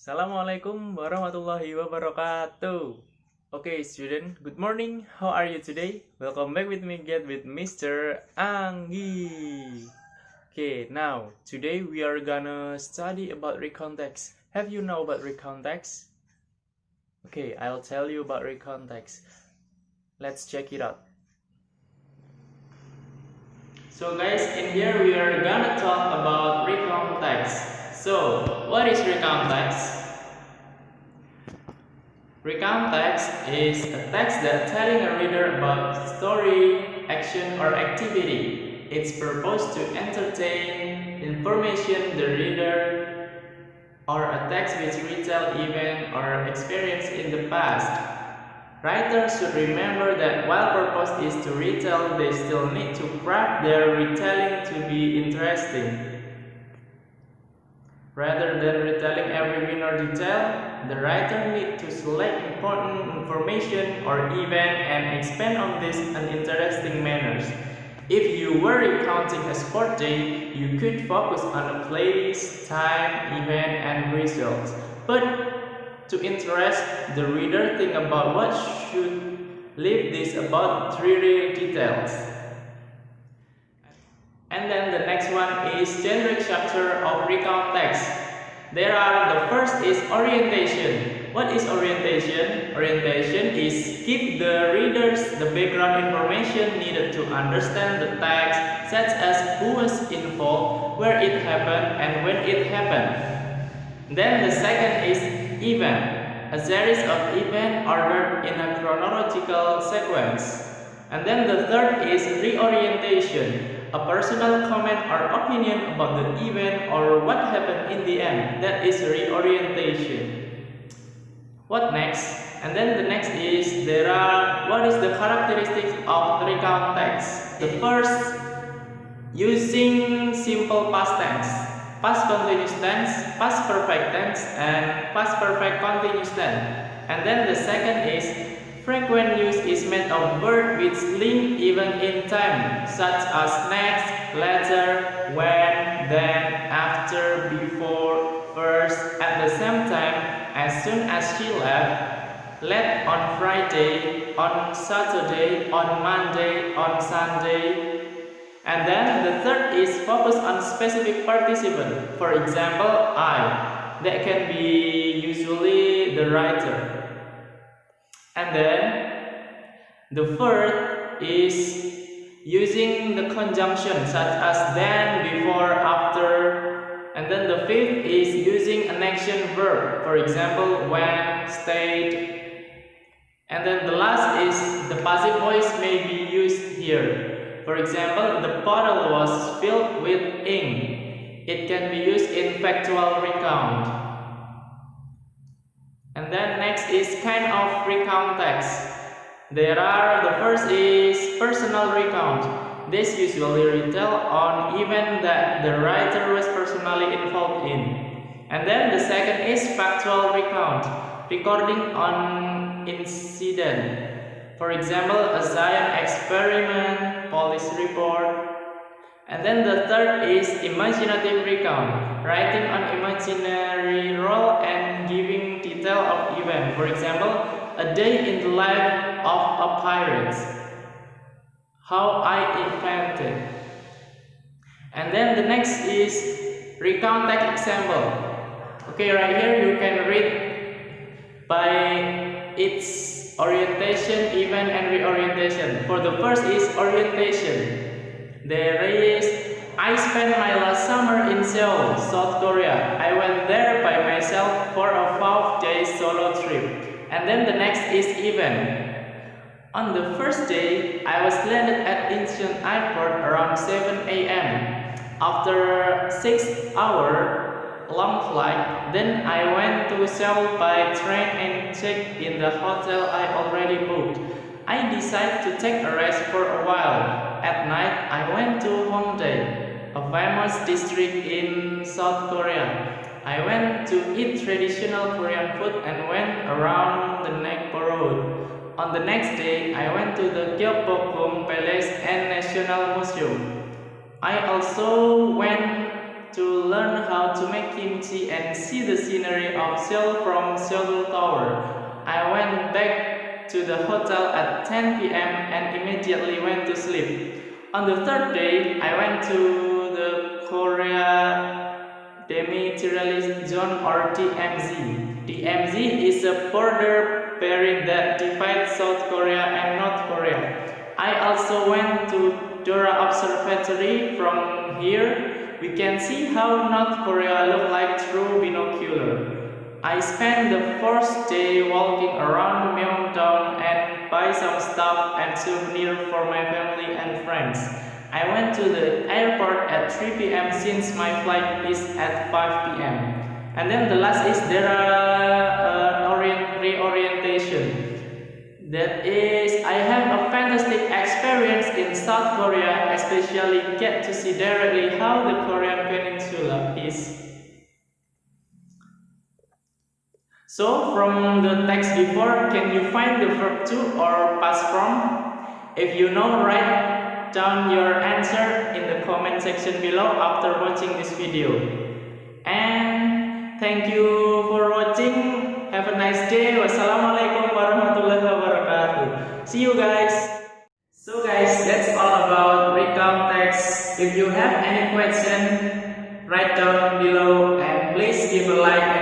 Assalamualaikum warahmatullahi wabarakatuh. Okay, student, good morning. How are you today? Welcome back with me again with Mr. Anggi. Okay, now today we are gonna study about recount text. Have you know about recount text? Okay, I'll tell you about recount text. Let's check it out. So guys, in here we are gonna talk about recount text. So, what is recount text? Recount text is a text that telling a reader about story, action, or activity. It's purpose to entertain, information the reader, or a text which retell event or experience in the past. Writers should remember that while purpose is to retell, they still need to craft their retelling to be interesting. Rather than retelling every minor detail, the writer needs to select important information or event and expand on this in interesting manners. If you were recounting a sport day, you could focus on a place, time, event, and results. But to interest the reader, think about what should leave this about trivial details. And then the next one is generic structure of recount text. The first is orientation. What is orientation? Orientation is give the readers the background information needed to understand the text, such as who was involved, where it happened, and when it happened. Then the second is event, a series of events ordered in a chronological sequence. And then the third is reorientation, a personal comment or opinion about the event or what happened in the end. That is reorientation. What next? And then the next is what is the characteristics of recount text? The first, using simple past tense, past continuous tense, past perfect tense, and past perfect continuous tense. And then the second is frequent use is made of verbs which link even in time, such as next, later, when, then, after, before, first, at the same time, as soon as she left, on Friday, on Saturday, on Monday, on Sunday. And then the third is focus on specific participant. For example, I. That can be usually the writer. And then the fourth is using the conjunction such as then, before, after. And then the fifth is using an action verb. For example, when, stayed. And then the last is the passive voice may be used here. For example, the bottle was filled with ink. It can be used in factual recount. And then next is kind of recount text. The first is personal recount. This usually retell on event that the writer was personally involved in. And then the second is factual recount, recording on incident. For example, a science experiment, police report. And then the third is imaginative recount, writing on imaginary role and giving detail of event. For example, a day in the life of a pirate, how I invented. And then the next is recount text example. Okay, right here you can read by its orientation, event, and reorientation. For the first is orientation. There is, I spent my last summer in Seoul, South Korea. I went there by myself for a 5-day solo trip. And then the next is event. On the first day, I was landed at Incheon Airport around 7 a.m. After 6-hour long flight, then I went to Seoul by train and checked in the hotel I already booked. I decided to take a rest for a while. At night, I went to Hongdae, a famous district in South Korea. I went to eat traditional Korean food and went around the neighborhood. On the next day, I went to the Gyeongbokgung Palace and National Museum. I also went to learn how to make kimchi and see the scenery of Seoul from Seoul Tower. I went back to the hotel at 10 p.m. and immediately went to sleep. On the third day, I went to the Korea Demilitarized Zone or DMZ. DMZ is a border barrier that divides South Korea and North Korea. I also went to Dora Observatory. From here, we can see how North Korea looks like through binocular. I spent the first day walking around Myeongdong and buy some stuff and souvenirs for my family and friends. I went to the airport at 3 p.m. since my flight is at 5 p.m. And then the last is there are reorientation. That is, I have a fantastic experience in South Korea, especially get to see directly how the Korean peninsula is. So from the text before, can you find the verb to or past from? If you know, write down your answer in the comment section below after watching this video. And thank you for watching. Have a nice day. Wassalamualaikum warahmatullahi wabarakatuh. See you guys. So guys, that's all about recount text. If you have any question, write down below and please give a like